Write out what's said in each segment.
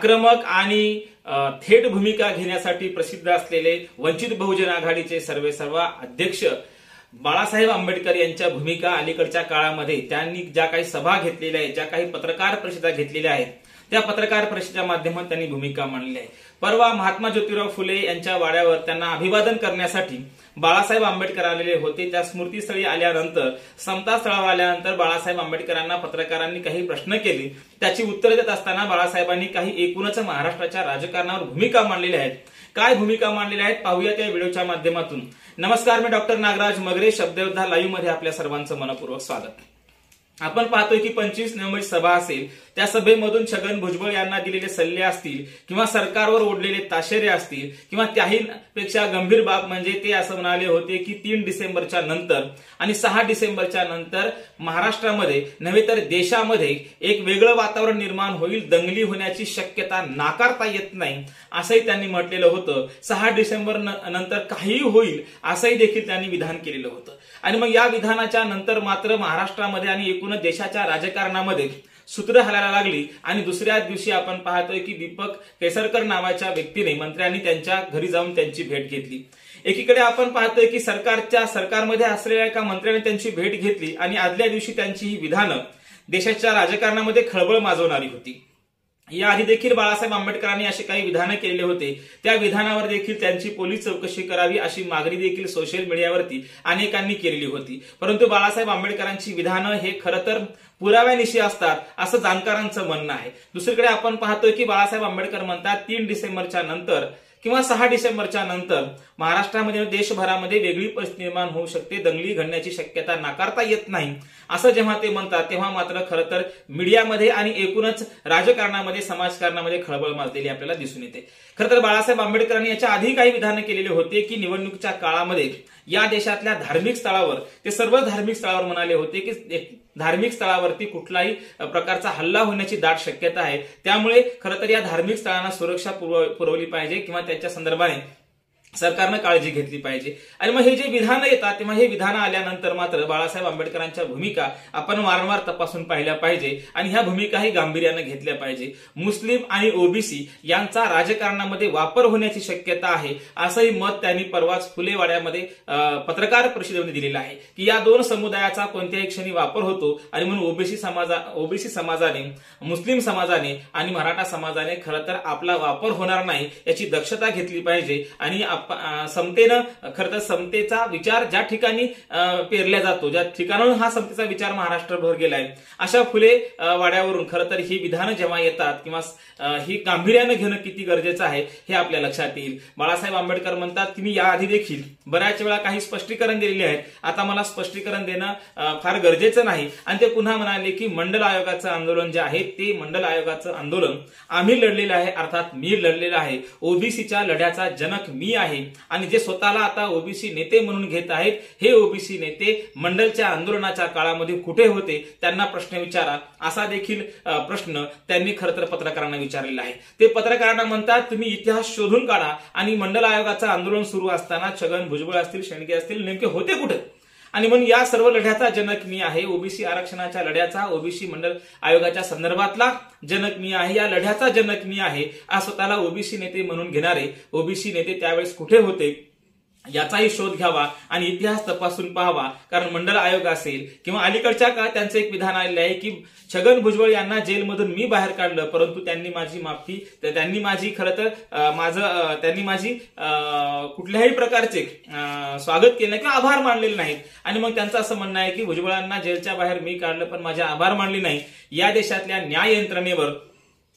आक्रमक आणि थेट भूमिका घेण्यासाठी प्रसिद्ध असलेले वंचित बहुजन आघाडीचे सर्वेसर्वा अध्यक्ष बाळासाहेब आंबेडकर यांच्या भूमिका अलीकडच्या काळामध्ये त्यांनी ज्या काही सभा घेतलेल्या आहेत, ज्या काही पत्रकार परिषदा घेतलेल्या आहेत, त्या पत्रकार परिषदेच्या माध्यमातून त्यांनी भूमिका मांडली आहे। परवा महात्मा ज्योतिराव फुले यांच्या वाड्यावर त्यांना अभिवादन करण्यासाठी बाळासाहेब आंबेडकर आलेले होते। त्या स्मृतीस्थळी आल्यानंतर, समता स्थळावर आल्यानंतर बाळासाहेब आंबेडकरांना पत्रकारांनी काही प्रश्न केले। त्याची उत्तरे देत असताना बाळासाहेबांनी काही एकूणच महाराष्ट्राच्या राजकारणावर भूमिका मांडलेल्या आहेत। काय भूमिका मांडलेल्या आहेत पाहूया त्या व्हिडिओच्या माध्यमातून। नमस्कार, मी डॉक्टर नागराज मगरे, शब्दयोद्धा लाईव्ह मध्ये आपल्या सर्वांचं मनपूर्वक स्वागत। आपण पाहतोय की 25 नोव्हेंबर सभा असेल, त्या सभेमधून छगन भुजबळ यांना दिलेले सल्ले असतील किंवा सरकारवर ओढलेले ताशेरे असतील किंवा त्याही पेक्षा गंभीर बाब म्हणजे ते असं म्हणाले होते की 3 डिसेंबरच्या नंतर आणि 6 डिसेंबरच्या नंतर महाराष्ट्रामध्ये नव्हे तर देशामध्ये एक वेगळं वातावरण निर्माण होईल, दंगली होण्याची शक्यता नाकारता येत नाही असंही त्यांनी म्हटलेलं होतं। 6 डिसेंबर नंतर काहीही होईल असंही देखील त्यांनी विधान केलेलं होतं। आणि मग या विधानाच्या नंतर मात्र महाराष्ट्रामध्ये आणि एकूण देशाच्या राजकारणामध्ये सूत्र हलायला लागली आणि दुसऱ्या दिवशी आपण पाहतोय की दीपक केसरकर नावाच्या व्यक्तीने मंत्र्यांनी त्यांच्या घरी जाऊन त्यांची भेट घेतली। एकीकडे आपण पाहतोय की सरकारमध्ये असलेल्या एका मंत्र्याने त्यांची भेट घेतली आणि आदल्या दिवशी त्यांची ही विधानं देशाच्या राजकारणामध्ये खळबळ माजवणारी होती। याआधी देखील बाळासाहेब आंबेडकरांनी असे काही विधानं केलेले होते, त्या विधानावर देखील त्यांची पोलीस चौकशी करावी अशी मागणी देखील सोशल मीडियावरती अनेकांनी केलेली होती। परंतु बाळासाहेब आंबेडकरांची विधानं हे खरं तर पुराव्यानिशी असतात असं जाणकारांचं म्हणणं आहे। दुसरीकडे आपण पाहतोय की बाळासाहेब आंबेडकर म्हणतात 3 डिसेंबरच्या नंतर किंवा 6 डिसेंबरच्या नंतर महाराष्ट्रामध्ये देशभरामध्ये वेगळी परिस्थिती निर्माण होऊ शकते, दंगली घडण्याची शक्यता नाकारता येत नाही असं जेव्हा ते म्हणतात तेव्हा मात्र खरं तर मीडियामध्ये आणि एकूणच राजकारणामध्ये समाजकारणामध्ये खळबळ माजलेली आपल्याला दिसून येते। खरं तर बाळासाहेब आंबेडकरांनी याच्या आधी काही विधान केलेले होते की निवडणुकीच्या काळामध्ये या देशातल्या धार्मिक स्थळावर, ते सर्व धार्मिक स्थळावर म्हणाले होते की धार्मिक स्थळावरती कुठलाही प्रकारचा हल्ला होण्याची दाट शक्यता आहे, त्यामुळे खरं तर या धार्मिक स्थळांना सुरक्षा पुरवली पाहिजे किंवा त्याच्या संदर्भाने सरकारनं काळजी घेतली पाहिजे। आणि मग हे जे विधानं येतात तेव्हा हे विधानं आल्यानंतर मात्र बाळासाहेब आंबेडकरांच्या भूमिका आपण वारंवार तपासून पाहिल्या पाहिजे आणि ह्या भूमिकाही गांभीर्यानं घेतल्या पाहिजे। मुस्लिम आणि ओबीसी यांचा राजकारणामध्ये वापर होण्याची शक्यता आहे असंही मत त्यांनी परवाच फुलेवाड्यामध्ये पत्रकार परिषदेमध्ये दिलेलं आहे की या दोन समुदायाचा कोणत्याही क्षणी वापर होतो आणि म्हणून ओबीसी समाजाने, मुस्लिम समाजाने आणि मराठा समाजाने खरं तर आपला वापर होणार नाही याची दक्षता घेतली पाहिजे। आणि समतेनं खरं तर समतेचा विचार ज्या ठिकाणी पेरला जातो, ज्या ठिकाणाहून हा समतेचा विचार महाराष्ट्रभर गेलाय, अशा फुले वाड्यावरून खरं तर ही विधानं जेव्हा येतात किंवा ही गांभीर्यानं घेणं किती गरजेचं आहे हे आपल्या लक्षात येईल। बाळासाहेब आंबेडकर म्हणतात की मी याआधी देखील बऱ्याच वेळा काही स्पष्टीकरण दिलेले आहेत, आता मला स्पष्टीकरण देणं फार गरजेचं नाही। आणि ते पुन्हा म्हणाले की मंडल आयोगाचं आंदोलन जे आहे ते मंडल आयोगाचं आंदोलन आम्ही लढलेलं आहे, अर्थात मी लढलेलं आहे, ओबीसीच्या लढ्याचा जनक मी आहे आणि जे स्वतःला आता ओबीसी नेते म्हणून घेत आहेत हे ओबीसी नेते मंडलच्या आंदोलनाच्या काळामध्ये कुठे होते, त्यांना प्रश्न विचारा असा देखील प्रश्न त्यांनी खरं तर पत्रकारांना विचारलेला आहे। ते पत्रकारांना म्हणतात तुम्ही इतिहास शोधून काढा आणि मंडल आयोगाचं आंदोलन सुरू असताना छगन भुजबळ असतील, शेंडगे असतील नेमके होते कुठे? आणि म्हणून या सर्व लढ्याचा जनक मी आहे, ओबीसी आरक्षणाच्या लढ्याचा, ओबीसी मंडल आयोगाच्या संदर्भातला जनक मी आहे, या लढ्याचा जनक मी आहे आज स्वतःला ओबीसी नेते म्हणून घेणारे ओबीसी नेते त्यावेळेस कुठे होते याचाही शोध घ्यावा आणि इतिहास तपासून पाहावा। कारण मंडल आयोग असेल किंवा अलीकडच्या काळात त्यांचं एक विधान आलेलं आहे की छगन भुजबळ यांना जेलमधून मी बाहेर काढलं परंतु त्यांनी माझी कुठल्याही प्रकारचे स्वागत केलं किंवा आभार मानलेले नाहीत। आणि मग त्यांचं असं म्हणणं आहे की भुजबळांना जेलच्या बाहेर मी काढलं पण माझे आभार मानले नाही। या देशातल्या न्याय यंत्रणेवर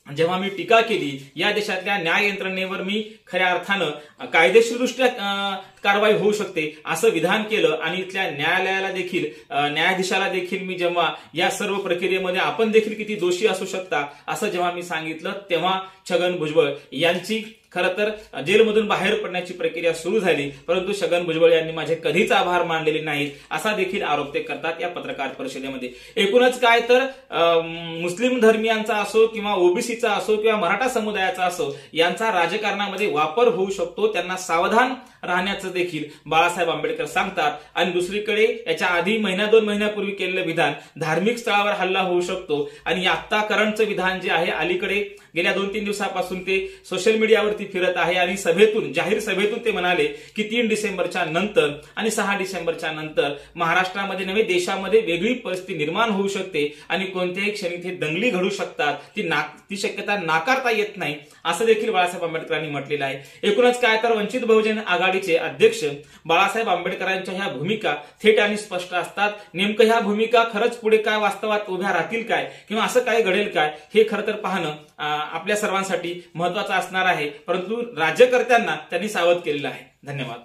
जेव्हा मी टीका केली, या देशातल्या न्याय यंत्रणेवर मी खऱ्या अर्थानं कायदेशीरदृष्ट्या कारवाई होऊ शकते असं विधान केलं आणि इथल्या न्यायालयाला देखील, न्यायाधीशाला देखील मी जेव्हा या सर्व प्रक्रियेमध्ये आपण देखील किती दोषी असू शकता असं जेव्हा मी सांगितलं तेव्हा छगन भुजबळ यांची खरं तर जेलमधून बाहेर पडण्याची प्रक्रिया सुरू झाली, परंतु छगन भुजबळ यांनी माझे कधीच आभार मानलेले नाहीत असा देखील आरोप ते करतात या पत्रकार परिषदेमध्ये। एकूणच काय तर मुस्लिम धर्मियांचा असो किंवा ओबीसीचा असो किंवा मराठा समुदायाचा असो यांचा राजकारणामध्ये वापर होऊ शकतो, त्यांना सावधान राहण्याचं असल्याचं देखील बाळासाहेब आंबेडकर सांगतात. आणि दुसरीकडे याच्या आधी दोन महिन्यापूर्वी केलेलं विधान, धार्मिक स्थळावर हल्ला होऊ शकतो, आणि आता करंटचं विधान जे आहे अलीकडे गेल्या 2-3 दिवसापासून ते सोशल मीडियावरती फिरत आहे. आणि जाहीर सभेतून ते म्हणाले की 3 डिसेंबरच्या नंतर आणि 6 डिसेंबरच्या नंतर महाराष्ट्रामध्ये नव्हे देशामध्ये वेगळी परिस्थिती निर्माण होऊ शकते आणि कोणत्याही क्षणी ते दंगली घडू शकतात. ती शक्यता नाकारता येत नाही असं देखील बाळासाहेब आंबेडकरांनी म्हटलेलं आहे. एकूणच काय तर वंचित बहुजन आघाडीचे अध्यक्ष बाळासाहेब आंबेडकरांच्या ह्या भूमिका थेट आणि स्पष्ट असतात. नेमकं ह्या भूमिका खरंच पुढे काय वास्तवात उभ्या राहतील काय, किंवा असं काय घडेल काय, हे खरं तर पाहणं आपल्या सर्वांसाठी महत्वाचं असणार आहे. परंतु राज्यकर्त्यांना त्यांनी सावध केलेलं आहे. धन्यवाद.